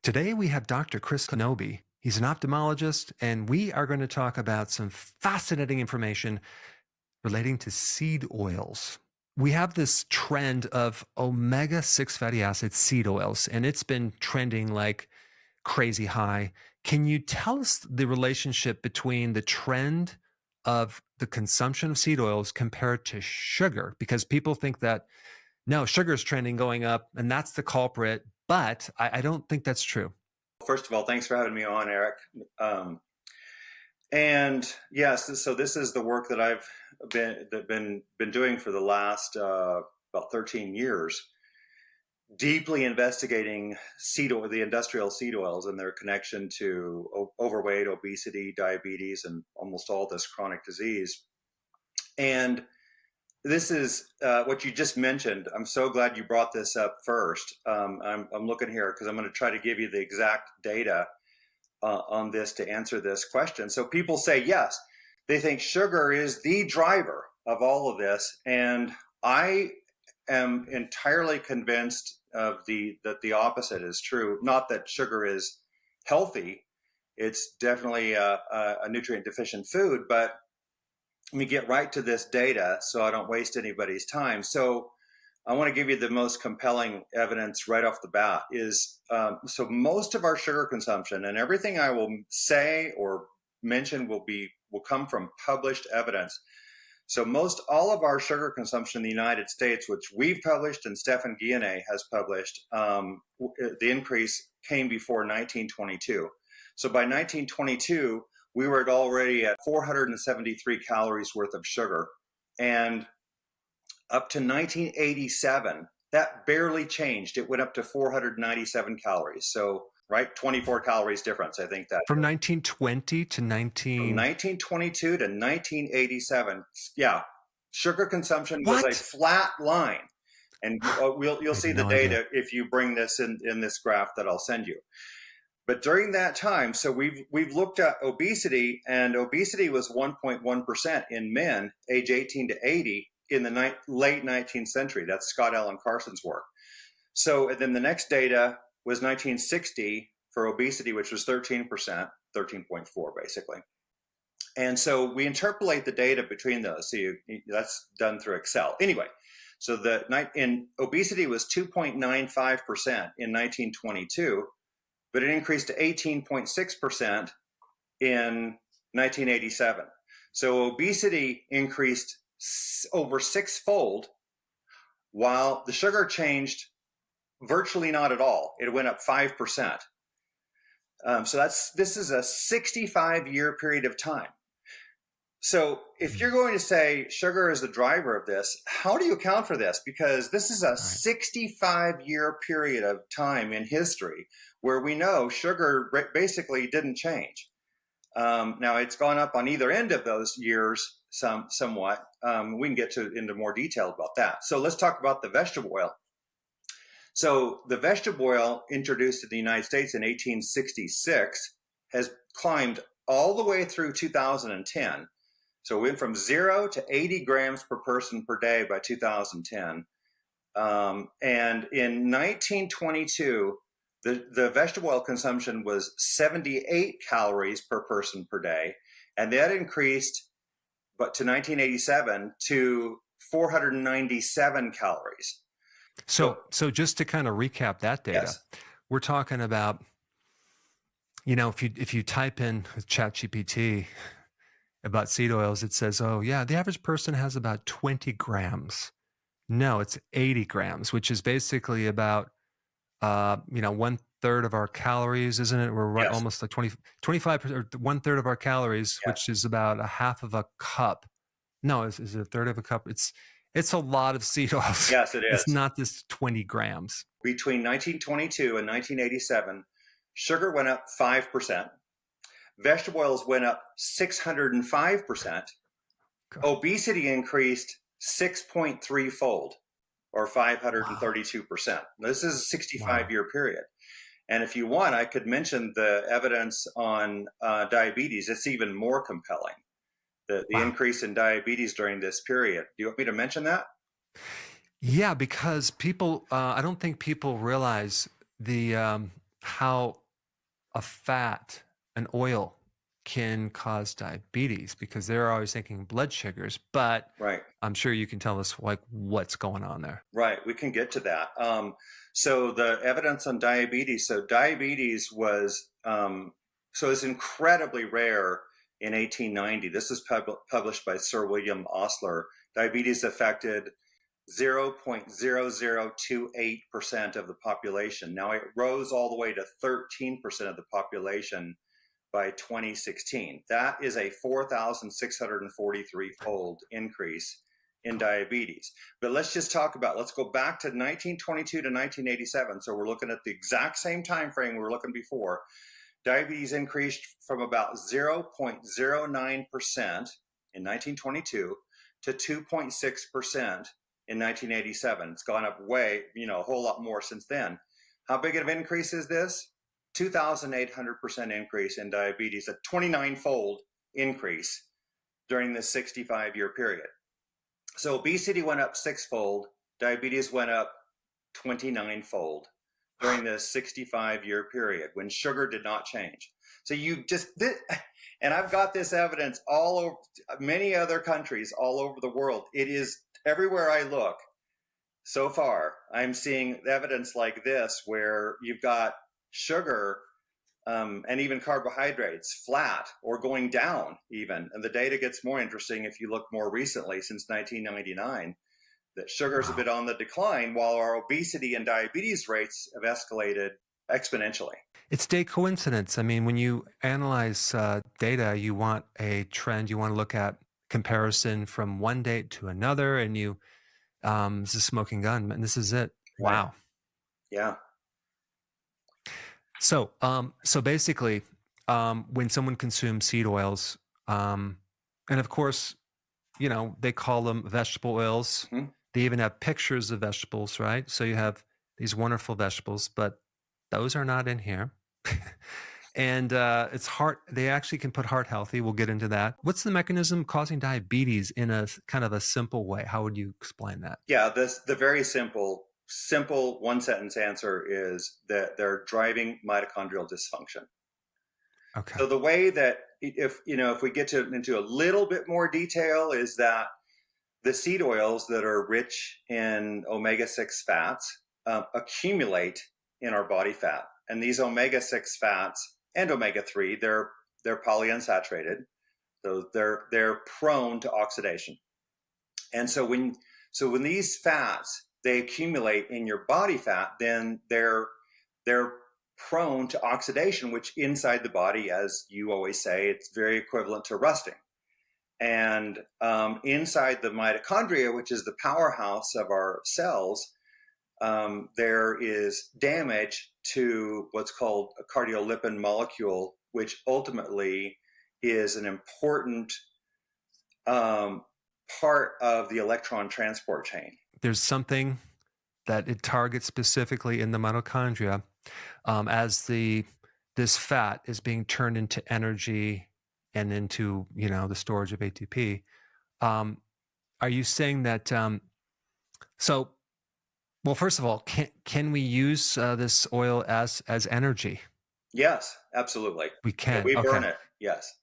Today we have Dr. Chris Knobbe. He's an ophthalmologist, and we are going to talk about some fascinating information relating to seed oils. We have this trend of omega-6 fatty acid seed oils, and it's been trending like crazy high. Can you tell us the relationship between the trend of the consumption of seed oils compared to sugar? Because people think that, no, sugar is trending going up, and that's the culprit, but I don't think that's true. First of all, thanks for having me on, Eric. And yes, so this is the work that I've been doing for the last about 13 years, deeply investigating seed oil, the industrial seed oils and their connection to overweight, obesity, diabetes, and almost all this chronic disease. And this is what you just mentioned. I'm so glad you brought this up first. I'm looking here because I'm going to try to give you the exact data on this to answer this question. So people say, yes, they think sugar is the driver of all of this. And I am entirely convinced that the opposite is true. Not that sugar is healthy. It's definitely a nutrient deficient food, but let me get right to this data so I don't waste anybody's time. So I want to give you the most compelling evidence right off the bat is, so most of our sugar consumption, and everything I will say or mention will come from published evidence. So most all of our sugar consumption in the United States, which we've published and Stefan Guillenet has published, the increase came before 1922. So by 1922, we were already at 473 calories worth of sugar. And up to 1987, that barely changed. It went up to 497 calories. So, right, 24 calories difference, I think that. From 1920 to 1922 to 1987, yeah, sugar consumption was a flat line. And you'll see the data if you bring this in this graph that I'll send you. But during that time, so we've looked at obesity, and obesity was 1.1% in men age 18 to 80 in the late 19th century. That's Scott Allen Carson's work. So and then the next data was 1960 for obesity, which was 13%, 13.4 basically. And so we interpolate the data between those. So that's done through Excel. Anyway, so obesity was 2.95% in 1922. But it increased to 18.6% in 1987. So obesity increased over sixfold, while the sugar changed virtually not at all. It went up 5%. So this is a 65-year period of time. So if you're going to say sugar is the driver of this, how do you account for this? Because this is a 65-year period of time in history where we know sugar basically didn't change. Now it's gone up on either end of those years somewhat. We can get into more detail about that. So let's talk about the vegetable oil. So the vegetable oil introduced in the United States in 1866 has climbed all the way through 2010. So we went from 0 to 80 grams per person per day by 2010. And in 1922, the vegetable oil consumption was 78 calories per person per day. And that increased to 1987 to 497 calories. So just to kind of recap that data, yes. We're talking about, if you type in with ChatGPT about seed oils, it says, oh yeah, the average person has about 20 grams. No, it's 80 grams, which is basically about, 1/3 of our calories, isn't it? We're right, almost like 25%, or 1/3 of our calories, which is about a half of a cup. No, is it a third of a cup? It's a lot of seed oils. Yes, it is. It's not this 20 grams. Between 1922 and 1987, sugar went up 5%. Vegetable oils went up 605%. Obesity increased 6.3-fold, or 532%. This is a 65-year period. And if you want, I could mention the evidence on diabetes. It's even more compelling, the increase in diabetes during this period. Do you want me to mention that? Yeah, because people, I don't think people realize the how a fat, an oil, can cause diabetes, because they're always thinking blood sugars, but right. I'm sure you can tell us like what's going on there. Right, we can get to that. So the evidence on diabetes. So diabetes was so it's incredibly rare in 1890. This is published by Sir William Osler. Diabetes affected 0.0028% of the population. Now it rose all the way to 13% of the population by 2016. That is a 4,643-fold increase in diabetes. But let's just talk about, let's go back to 1922 to 1987. So we're looking at the exact same time frame we were looking before. Diabetes increased from about 0.09% in 1922 to 2.6% in 1987. It's gone up way, a whole lot more since then. How big of an increase is this? 2,800% increase in diabetes, a 29-fold increase during this 65-year period. So obesity went up 6-fold, diabetes went up 29-fold during this 65-year period when sugar did not change. So and I've got this evidence all over many other countries all over the world. It is everywhere I look. So far, I'm seeing evidence like this where you've got sugar and even carbohydrates flat or going down even. And the data gets more interesting if you look more recently, since 1999, that sugar's a bit on the decline while our obesity and diabetes rates have escalated exponentially. It's day coincidence. I mean, when you analyze data, you want a trend, you want to look at comparison from one date to another, and you, this is smoking gun, and this is it. Wow. Yeah. So basically, when someone consumes seed oils, and of course, they call them vegetable oils. Mm-hmm. They even have pictures of vegetables, right? So you have these wonderful vegetables, but those are not in here. And it's heart. They actually can put heart healthy. We'll get into that. What's the mechanism causing diabetes in a kind of a simple way? How would you explain that? Yeah, the very simple one-sentence answer is that they're driving mitochondrial dysfunction. Okay. So the way that, if we get into a little bit more detail, is that the seed oils that are rich in omega-6 fats accumulate in our body fat. And these omega-6 fats and omega-3, they're polyunsaturated. So they're prone to oxidation. And so when these fats, they accumulate in your body fat, then they're prone to oxidation, which inside the body, as you always say, it's very equivalent to rusting. And inside the mitochondria, which is the powerhouse of our cells, there is damage to what's called a cardiolipin molecule, which ultimately is an important part of the electron transport chain. There's something that it targets specifically in the mitochondria as this fat is being turned into energy and into the storage of ATP. Are you saying that? Well, first of all, can we use this oil as energy? Yes, absolutely. We can. We burn it. Yes.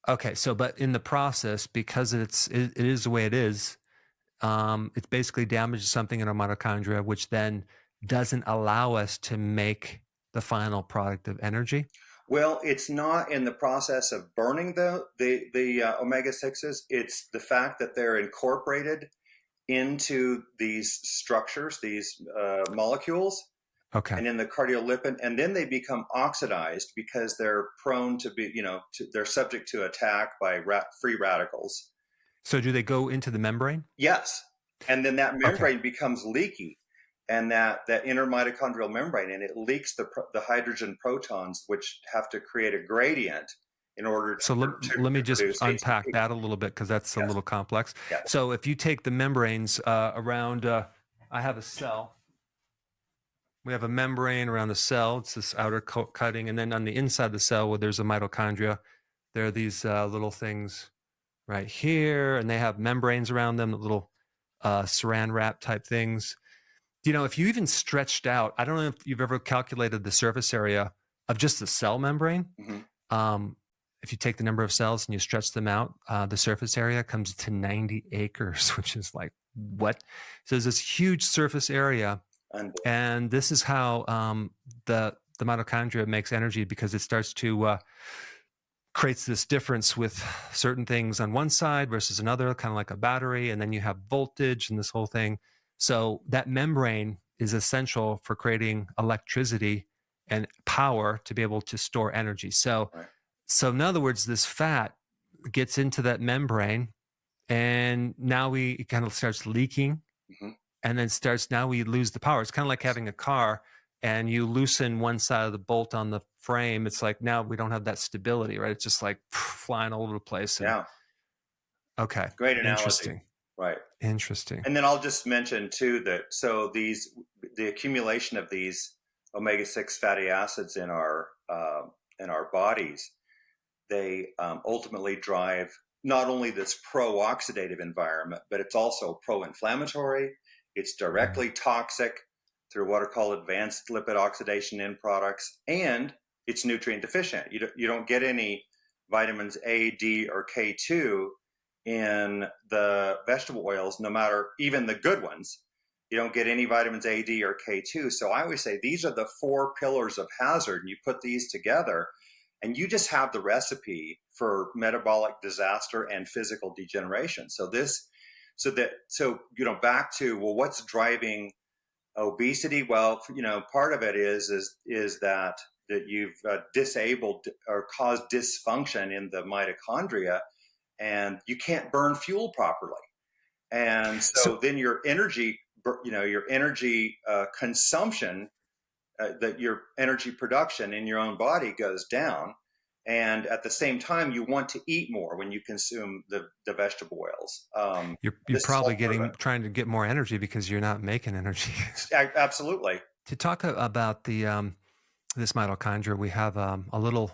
Okay. So, but in the process, because it is the way it is, it basically damages something in our mitochondria, which then doesn't allow us to make the final product of energy. Well, it's not in the process of burning the omega-6s. It's the fact that they're incorporated into these structures, these molecules, okay, and in the cardiolipin, and then they become oxidized because they're prone to be, they're subject to attack by free radicals. So do they go into the membrane? Yes, and then that membrane becomes leaky, and that inner mitochondrial membrane, and it leaks the hydrogen protons, which have to create a gradient in order to. So let me just unpack ATP. That a little bit, because that's a little complex. Yes. So if you take the membranes around, I have a cell. We have a membrane around the cell. It's this outer cutting, and then on the inside of the cell, where there's a mitochondria, there are these little things right here, and they have membranes around them, the little saran wrap type things. If you even stretched out, I don't know if you've ever calculated the surface area of just the cell membrane. Mm-hmm. If you take the number of cells and you stretch them out, the surface area comes to 90 acres, which is like, what? So there's this huge surface area. And this is how the mitochondria makes energy, because it starts to creates this difference with certain things on one side versus another, kind of like a battery. And then you have voltage and this whole thing. So that membrane is essential for creating electricity and power to be able to store energy. So, right. So in other words, this fat gets into that membrane, and now it kind of starts leaking, mm-hmm. and then now we lose the power. It's kind of like having a car and you loosen one side of the bolt on the frame. It's like, now we don't have that stability, right? It's just like flying all over the place. Yeah. Okay. Great analogy. Interesting. Right. Interesting. And then I'll just mention too that the accumulation of these omega-6 fatty acids in our bodies, they ultimately drive not only this pro-oxidative environment, but it's also pro-inflammatory. It's directly toxic through what are called advanced lipid oxidation end products, and it's nutrient deficient. You don't get any vitamins A, D, or K2 in the vegetable oils, no matter even the good ones. You don't get any vitamins A, D, or K2. So I always say these are the 4 pillars of hazard, and you put these together, and you just have the recipe for metabolic disaster and physical degeneration. Back to, well, what's driving obesity? Well, part of it is that you've disabled or caused dysfunction in the mitochondria, and you can't burn fuel properly. And so then your energy consumption, your energy production in your own body goes down. And at the same time, you want to eat more when you consume the vegetable oils. You're probably trying to get more energy because you're not making energy. Absolutely. To talk about this mitochondria, we have a little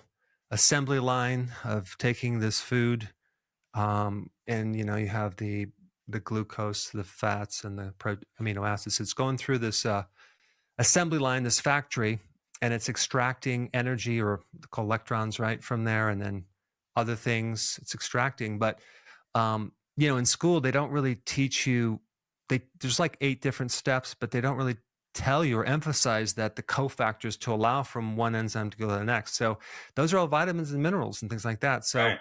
assembly line of taking this food, and you have the glucose, the fats, and the amino acids. It's going through this assembly line, this factory, and it's extracting energy, or called electrons, right, from there, and then other things it's extracting. But in school they don't really teach you. There's like 8 different steps, but they don't really tell you or emphasize that the cofactors to allow from one enzyme to go to the next. So those are all vitamins and minerals and things like that. So right.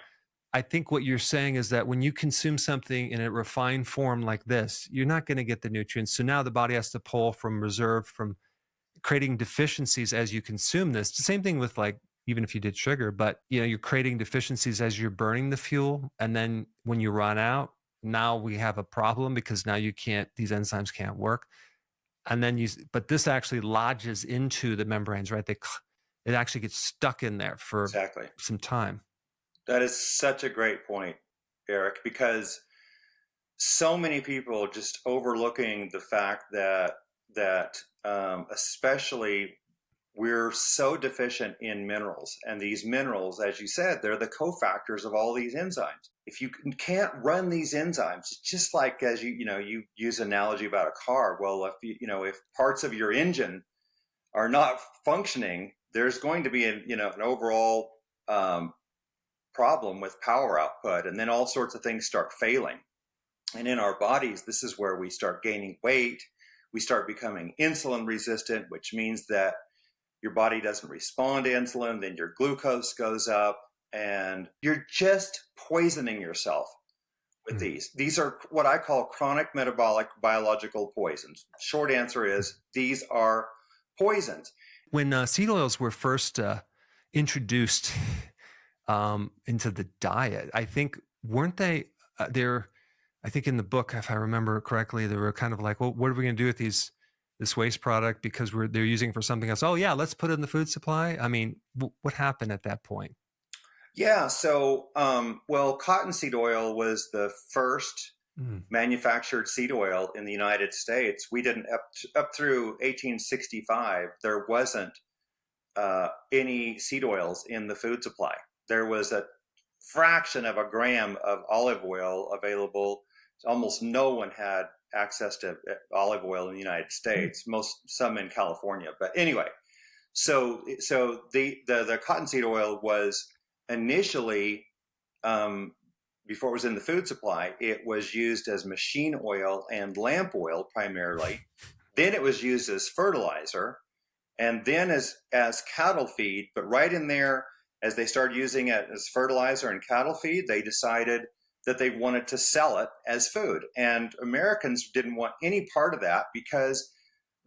I think what you're saying is that when you consume something in a refined form like this, you're not going to get the nutrients. So now the body has to pull from reserve, from creating deficiencies as you consume this. The same thing with, like, even if you did sugar, but you're creating deficiencies as you're burning the fuel. And then when you run out, now we have a problem, because now these enzymes can't work. And then but this actually lodges into the membranes, right? It actually gets stuck in there for some time. That is such a great point, Eric, because so many people are just overlooking the fact that especially we're so deficient in minerals, and these minerals, as you said, they're the cofactors of all these enzymes. If you can't run these enzymes, it's just like, as you use an analogy about a car. Well, if parts of your engine are not functioning, there's going to be an overall problem with power output, and then all sorts of things start failing. And in our bodies, this is where we start gaining weight. We start becoming insulin resistant, which means that your body doesn't respond to insulin, then your glucose goes up, and you're just poisoning yourself with these. These are what I call chronic metabolic biological poisons. Short answer is these are poisons. When seed oils were first introduced into the diet, I think, weren't they I think in the book, if I remember correctly, they were kind of like, well, what are we going to do with this waste product, because they're using it for something else? Oh yeah, let's put it in the food supply. I mean, what happened at that point? Yeah, so cottonseed oil was the first manufactured seed oil in the United States. We didn't up through 1865. There wasn't any seed oils in the food supply. There was a fraction of a gram of olive oil available. Almost no one had access to olive oil in the United States. Some in California. But anyway, So the cottonseed oil was initially, before it was in the food supply, it was used as machine oil and lamp oil primarily. Then it was used as fertilizer, and then as cattle feed. But right in there, as they started using it as fertilizer and cattle feed, they decided that they wanted to sell it as food. And Americans didn't want any part of that because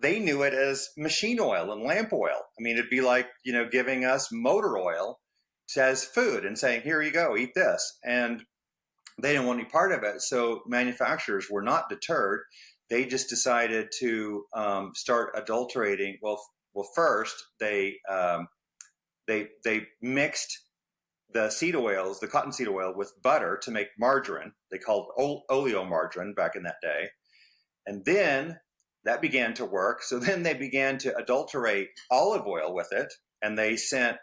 they knew it as machine oil and lamp oil. I mean, it'd be like, giving us motor oil as food and saying, here you go, eat this. And they didn't want any part of it. So manufacturers were not deterred. They just decided to start adulterating. Well, first they mixed the seed oils, the cottonseed oil, with butter to make margarine. They called oleomargarine back in that day. And then that began to work. So then they began to adulterate olive oil with it. And they sent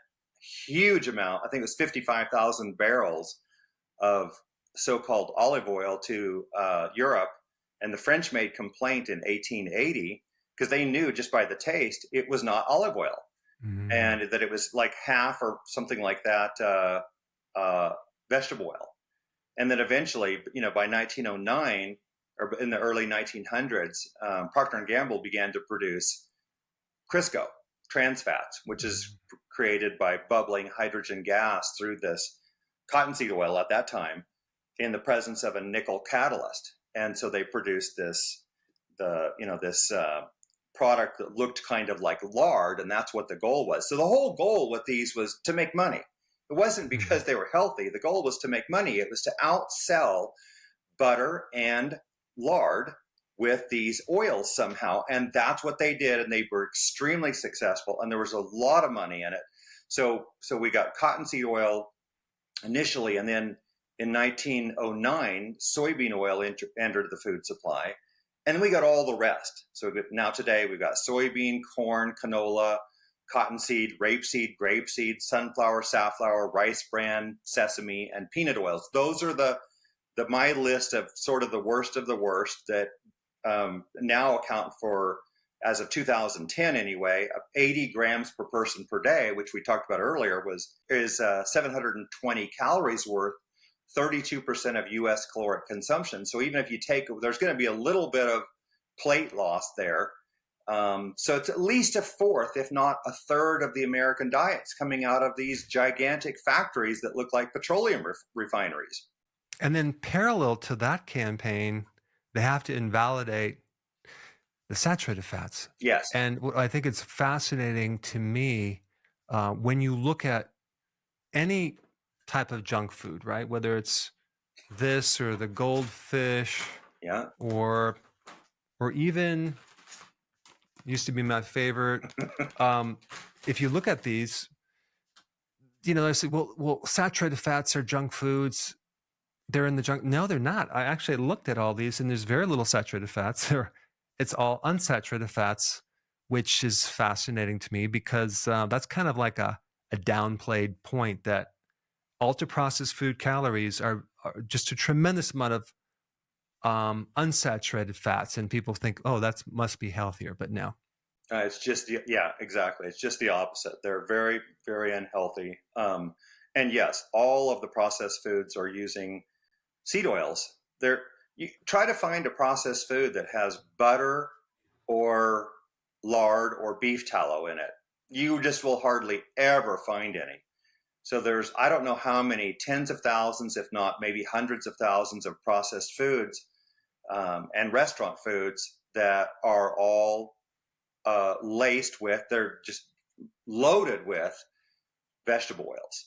huge amount, I think it was 55,000 barrels of so-called olive oil to Europe. And the French made complaint in 1880 because they knew just by the taste it was not olive oil. And that it was like half or something like that vegetable oil. And then eventually, by 1909 or in the early 1900s, Procter & Gamble began to produce Crisco, trans fats, which is created by bubbling hydrogen gas through this cottonseed oil at that time in the presence of a nickel catalyst. And so they produced this product that looked kind of like lard, and that's what the goal was. So the whole goal with these was to make money. It wasn't because they were healthy. The goal was to make money. It was to outsell butter and lard with these oils somehow. And that's what they did. And they were extremely successful. And there was a lot of money in it. So we got cottonseed oil initially. And then in 1909, soybean oil entered the food supply. And then we got all the rest. So now today we've got soybean, corn, canola, cottonseed, rapeseed, grapeseed, sunflower, safflower, rice bran, sesame, and peanut oils. Those are my list of sort of the worst that now account for, as of 2010 anyway, 80 grams per person per day, which we talked about earlier, is 720 calories worth, 32% of U.S. caloric consumption. So even if you there's going to be a little bit of plate loss there. So it's at least a fourth, if not a third, of the American diets coming out of these gigantic factories that look like petroleum refineries. And then parallel to that campaign, they have to invalidate the saturated fats. Yes. And I think it's fascinating to me when you look at any type of junk food, right? Whether it's this or the goldfish, or even used to be my favorite. If you look at these, I say, well, saturated fats are junk foods. They're in the junk. No, they're not. I actually looked at all these, and there's very little saturated fats. It's all unsaturated fats, which is fascinating to me because that's kind of like a downplayed point that ultra-processed food calories are just a tremendous amount of unsaturated fats, and people think, oh, that must be healthier, but no. It's just exactly. It's just the opposite. They're very, very unhealthy. And yes, all of the processed foods are using seed oils. You try to find a processed food that has butter or lard or beef tallow in it. You just will hardly ever find any. So there's, I don't know how many, tens of thousands, if not maybe hundreds of thousands of processed foods and restaurant foods that are all laced with, they're just loaded with vegetable oils.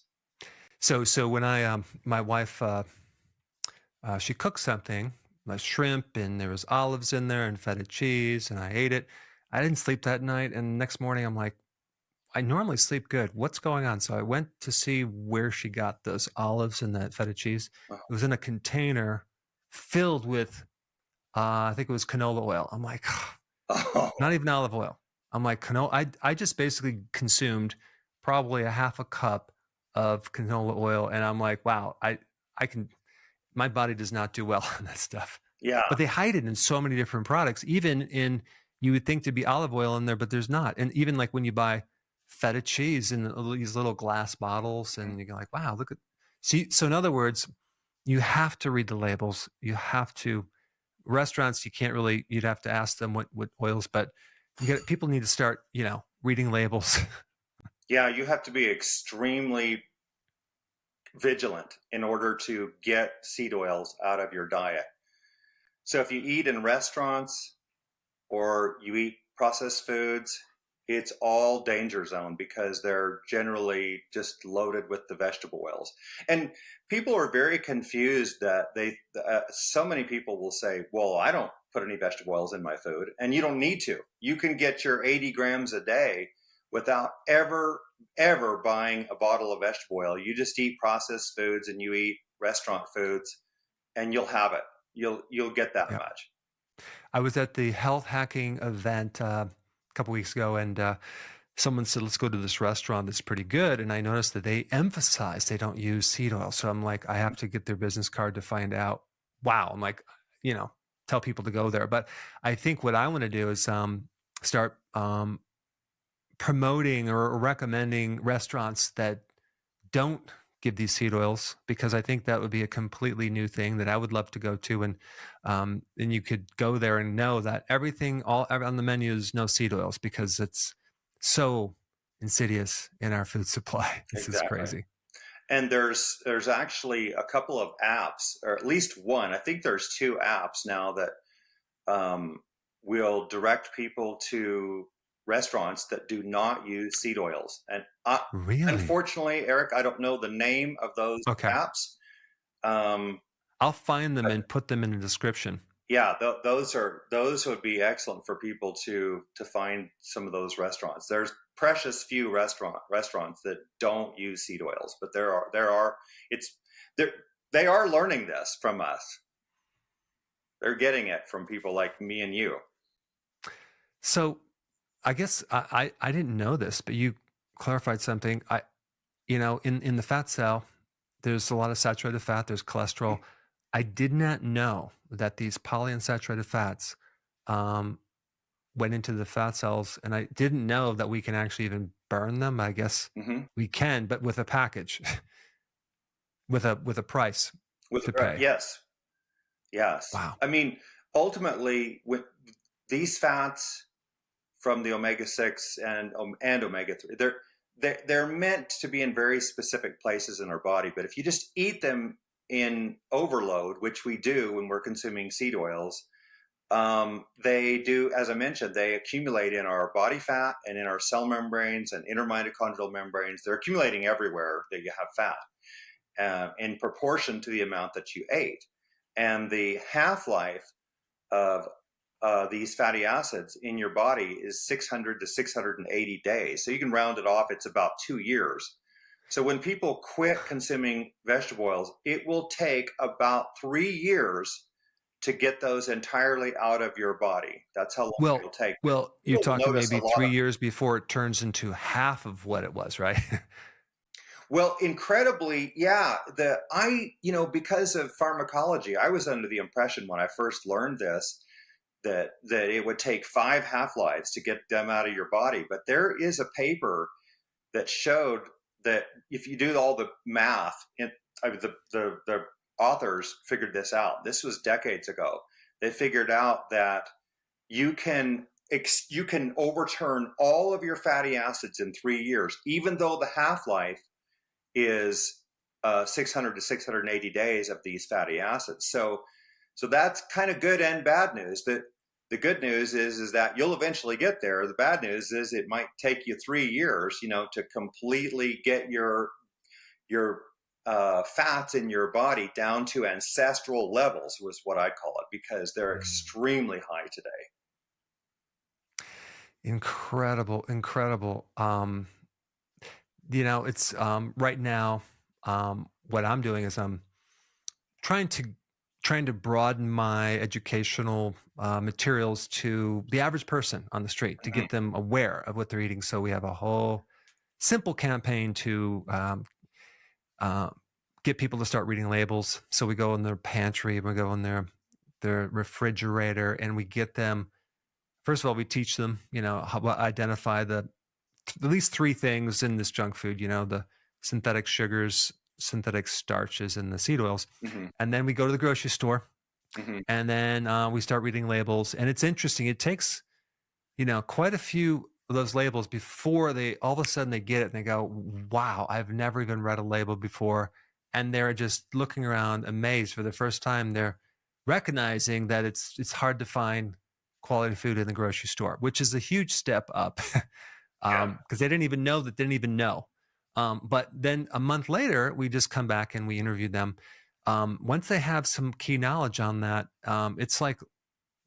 So when my wife, she cooked something, like shrimp, and there was olives in there and feta cheese, and I ate it. I didn't sleep that night, and the next morning I'm like, I normally sleep good. What's going on? So I went to see where she got those olives and that feta cheese. It was in a container filled with, I think it was canola oil. I'm like, not even olive oil. I'm like, canola. I just basically consumed probably a half a cup of canola oil. And I'm like, wow, my body does not do well on that stuff. Yeah. But they hide it in so many different products, even in, you would think to be olive oil in there, but there's not. And even like when you buy feta cheese in these little glass bottles, and you're like, wow, look at. See, so in other words, you have to read the labels. You have to. Restaurants, you can't really. You'd have to ask them what oils, but people need to start, reading labels. Yeah, you have to be extremely vigilant in order to get seed oils out of your diet. So if you eat in restaurants or you eat processed foods, it's all danger zone because they're generally just loaded with the vegetable oils. And people are very confused that so many people will say, well, I don't put any vegetable oils in my food, and you don't need to. You can get your 80 grams a day without ever buying a bottle of vegetable oil. You just eat processed foods and you eat restaurant foods, and you'll have it. You'll get that much. I was at the health hacking event a couple weeks ago, and someone said, let's go to this restaurant that's pretty good. And I noticed that they emphasize they don't use seed oil. So I'm like, I have to get their business card to find out. Wow. I'm like, tell people to go there. But I think what I want to do is start promoting or recommending restaurants that don't give these seed oils, because I think that would be a completely new thing that I would love to go to. And you could go there and know that everything on the menu is no seed oils, because it's so insidious in our food supply. This is crazy. And there's actually a couple of apps, or at least one. I think there's 2 apps now that will direct people to restaurants that do not use seed oils. And really, unfortunately, Eric, I don't know the name of those apps. I'll find them and put them in the description. Yeah, those would be excellent for people to find some of those restaurants. There's precious few restaurants that don't use seed oils, but they are learning this from us. They're getting it from people like me and you. So I guess I didn't know this, but you clarified something. In the fat cell, there's a lot of saturated fat, there's cholesterol. I did not know that these polyunsaturated fats went into the fat cells, and I didn't know that we can actually even burn them. I guess we can, but with a package, with a price to pay. Yes. Wow. I mean, ultimately, with these fats from the omega-6 and omega-3, they're meant to be in very specific places in our body. But if you just eat them in overload, which we do when we're consuming seed oils, they do, as I mentioned, they accumulate in our body fat and in our cell membranes and intermitochondrial membranes. They're accumulating everywhere that you have fat, in proportion to the amount that you ate. And the half-life of these fatty acids in your body is 600 to 680 days. So you can round it off, it's about 2 years. So when people quit consuming vegetable oils, it will take about 3 years to get those entirely out of your body. That's how long it'll take. Well, you're talking maybe 3 years before it turns into half of what it was, right? Well, incredibly, yeah. Because of pharmacology, I was under the impression when I first learned this that it would take 5 half-lives to get them out of your body. But there is a paper that showed that if you do all the math, the authors figured this out. This was decades ago. They figured out that you can overturn all of your fatty acids in 3 years, even though the half-life is 600 to 680 days of these fatty acids. So that's kind of good and bad news. That the good news is that you'll eventually get there. The bad news is it might take you 3 years, to completely get your fats in your body down to ancestral levels, was what I call it, because they're extremely high today. Incredible. It's right now, what I'm doing is I'm trying to broaden my educational materials to the average person on the street, to get them aware of what they're eating. So we have a whole simple campaign to get people to start reading labels. So we go in their pantry, we go in their refrigerator, and we get them. First of all, we teach them, how to identify the at least three things in this junk food, the synthetic sugars, synthetic starches, and the seed oils. Mm-hmm. And then we go to the grocery store, Mm-hmm. and then we start reading labels. And it's interesting. It takes, quite a few of those labels before they all of a sudden they get it and they go, wow, I've never even read a label before. And they're just looking around amazed for the first time. They're recognizing that it's hard to find quality food in the grocery store, which is a huge step up because they didn't even know that they didn't even know. But then a month later, we just come back and we interview them. Once they have some key knowledge on that, it's like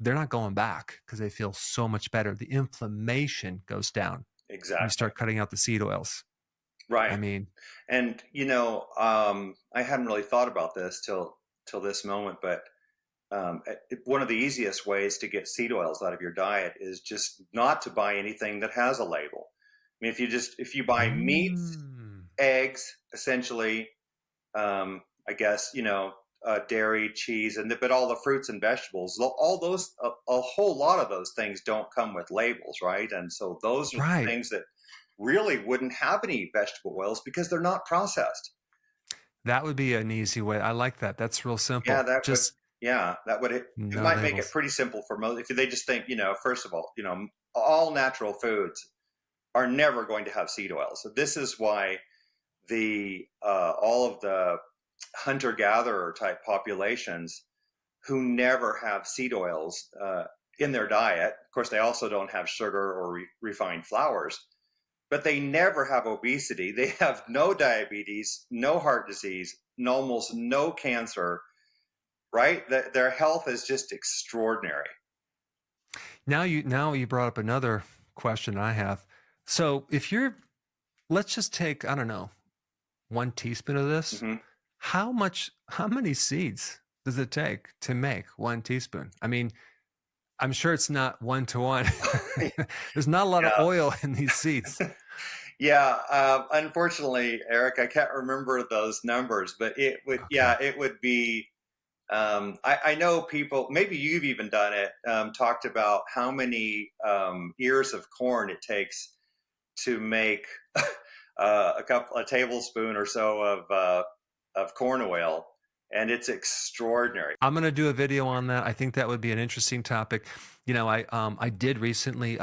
they're not going back because they feel so much better. The inflammation goes down. Exactly. You start cutting out the seed oils. Right. I mean, and I hadn't really thought about this till this moment, but one of the easiest ways to get seed oils out of your diet is just not to buy anything that has a label. I mean, if you buy meats, eggs, essentially, I guess, dairy, cheese, but all the fruits and vegetables, all those, a whole lot of those things don't come with labels, right? And so those are the things that really wouldn't have any vegetable oils because they're not processed. That would be an easy way. I like that. That's real simple. Yeah, it might make it pretty simple for most. If they just think, first of all, all natural foods are never going to have seed oils. So this is why all of the hunter-gatherer type populations who never have seed oils in their diet. Of course, they also don't have sugar or refined flours, but they never have obesity. They have no diabetes, no heart disease, almost no cancer, right? Their health is just extraordinary. Now you brought up another question I have. So let's just take, I don't know, 1 teaspoon of this. Mm-hmm. How many seeds does it take to make 1 teaspoon? I mean, I'm sure it's not 1-to-1. There's not a lot of oil in these seeds. Unfortunately, Eric, I can't remember those numbers, but it would be, I know people, maybe you've even done it, talked about how many ears of corn it takes to make a tablespoon or so of corn oil, and it's extraordinary. I'm going to do a video on that. I think that would be an interesting topic. I did recently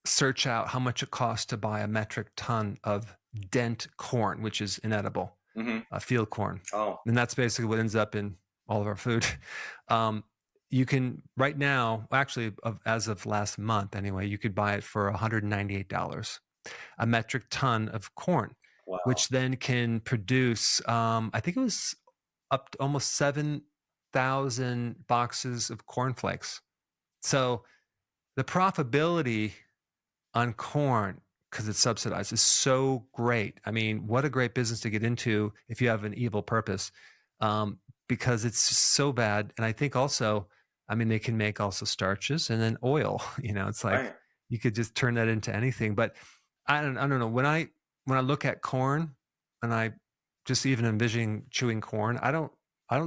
search out how much it costs to buy a metric ton of dent corn, which is inedible, field corn. Oh, and that's basically what ends up in all of our food. You can right now, actually, as of last month anyway, you could buy it for $198, a metric ton of corn. wow. Which then can produce, I think it was up to almost 7,000 boxes of cornflakes. So the profitability on corn, because it's subsidized, is so great. I mean, what a great business to get into if you have an evil purpose, because it's just so bad. And I think also, they can make also starches and then oil. It's like you could just turn that into anything. But I don't know. When I look at corn and I just even envisioning chewing corn, I don't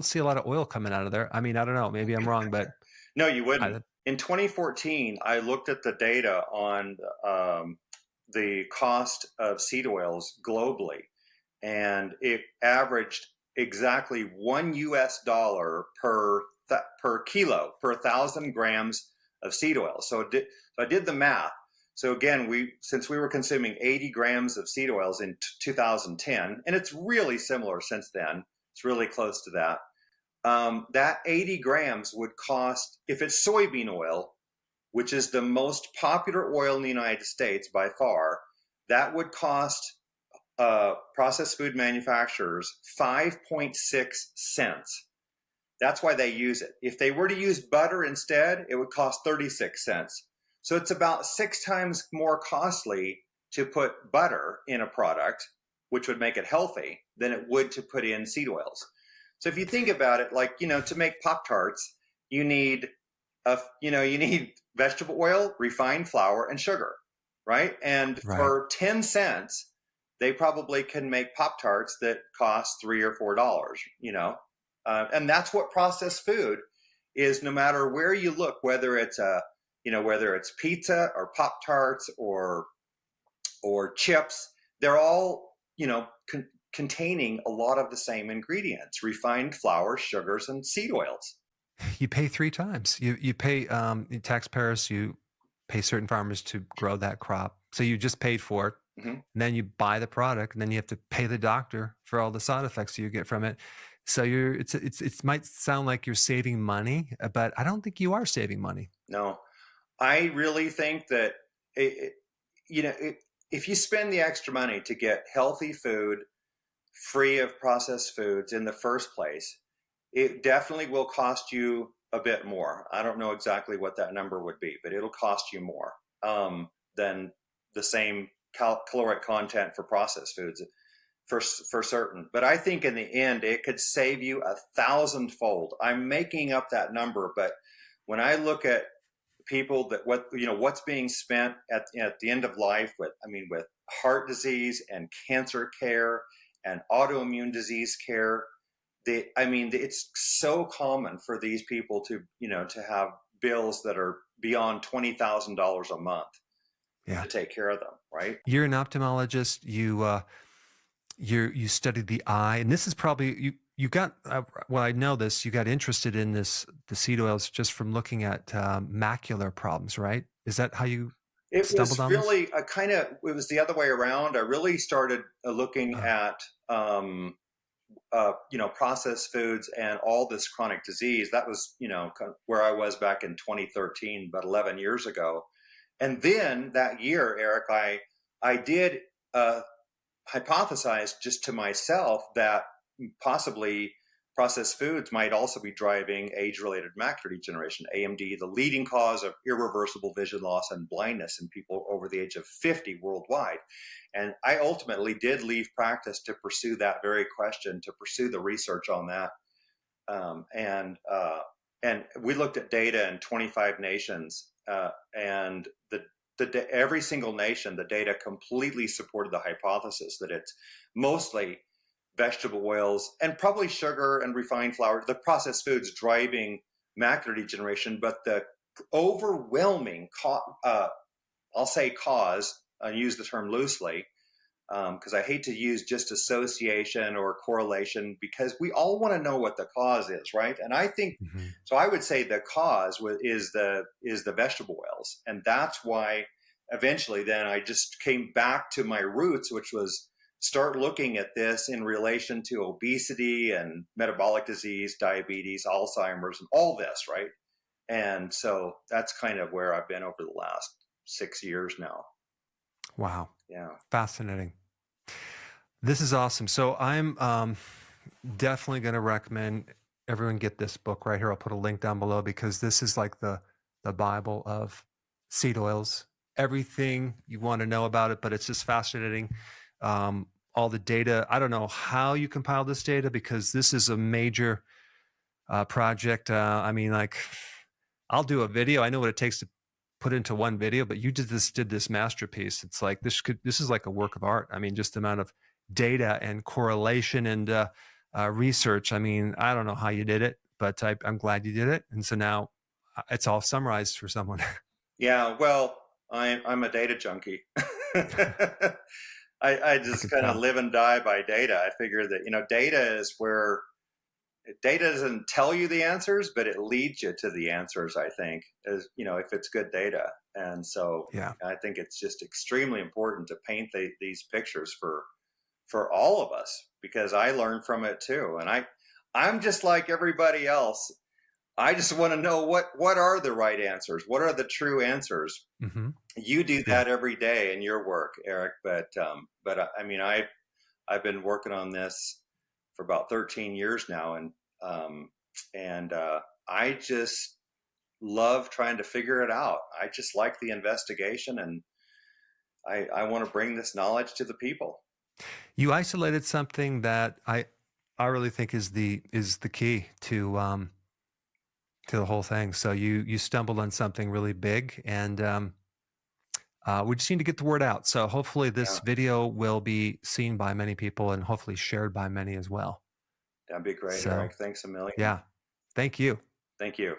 see a lot of oil coming out of there. I don't know, maybe I'm wrong, but no, you wouldn't. In 2014, I looked at the data on the cost of seed oils globally, and it averaged exactly $1 per kilo, per 1,000 grams of seed oil. So I did the math. So again, since we were consuming 80 grams of seed oils in 2010, and it's really similar since then, it's really close to that. That 80 grams would cost, if it's soybean oil, which is the most popular oil in the United States by far, that would cost processed food manufacturers 5.6 cents. That's why they use it. If they were to use butter instead, it would cost 36 cents. So it's about 6 times more costly to put butter in a product, which would make it healthy, than it would to put in seed oils. So if you think about it, like, to make Pop-Tarts, you need vegetable oil, refined flour, and sugar, right? And for 10 cents, they probably can make Pop-Tarts that cost $3 or $4, and that's what processed food is, no matter where you look, whether it's whether it's pizza or Pop-Tarts or or chips. They're all, containing a lot of the same ingredients: refined flour, sugars, and seed oils. You pay 3 times. You pay taxpayers, you pay certain farmers to grow that crop. So you just paid for it. And then you buy the product, and then you have to pay the doctor for all the side effects you get from it. So it might sound like you're saving money, but I don't think you are saving money. No, I really think that if you spend the extra money to get healthy food free of processed foods in the first place, it definitely will cost you a bit more. I don't know exactly what that number would be, but it'll cost you more than the same caloric content for processed foods for certain. But I think in the end, it could save you 1,000-fold. I'm making up that number, but when I look at people what's being spent at the end of life with heart disease and cancer care and autoimmune disease care, it's so common for these people to have bills that are beyond $20,000 a month to take care of them, right? You're an ophthalmologist. You studied the eye, and this is probably you got. Well, I know this. You got interested in the seed oils just from looking at macular problems, right? Is that how you stumbled on this? It was the other way around. I really started looking at processed foods and all this chronic disease. That was where I was back in 2013, about 11 years ago. And then that year, Eric, I did hypothesize just to myself that possibly processed foods might also be driving age-related macular degeneration, AMD, the leading cause of irreversible vision loss and blindness in people over the age of 50 worldwide. And I ultimately did leave practice to pursue that very question, to pursue the research on that. And we looked at data in 25 nations, and every single nation, the data completely supported the hypothesis that it's mostly vegetable oils and probably sugar and refined flour, the processed foods driving macular degeneration. But the overwhelming cause, I use the term loosely, because I hate to use just association or correlation, because we all want to know what the cause is, right? And I think, so I would say the cause is the vegetable oils. And that's why eventually then I just came back to my roots, which was start looking at this in relation to obesity and metabolic disease, diabetes, Alzheimer's, and all this, right? And so that's kind of where I've been over the last 6 years now. Wow. Yeah. Fascinating. This is awesome. So I'm definitely going to recommend everyone get this book right here. I'll put a link down below, because this is like the Bible of seed oils, everything you want to know about it, but it's just fascinating. All the data. I don't know how you compile this data, because this is a major project. I'll do a video. I know what it takes to put into one video, but you did this masterpiece. It's like this is like a work of art. Just the amount of data and correlation and research. I don't know how you did it, but I'm glad you did it. And so now it's all summarized for someone. Yeah, well, I'm a data junkie. I just kind of live and die by data. I figure that, data is where data doesn't tell you the answers, but it leads you to the answers, I think, if it's good data. And so I think it's just extremely important to paint these pictures for all of us, because I learn from it too. And I'm just like everybody else. I just want to know what are the right answers? What are the true answers? You do that every day in your work, Eric. But I've been working on this for about 13 years now, and I just love trying to figure it out. I just like the investigation, and I want to bring this knowledge to the people. You isolated something that I really think is the key to the whole thing. So you stumbled on something really big, and we just need to get the word out. So hopefully this video will be seen by many people, and hopefully shared by many as well. That'd be great, Eric. Thanks a million. Yeah. Thank you. Thank you.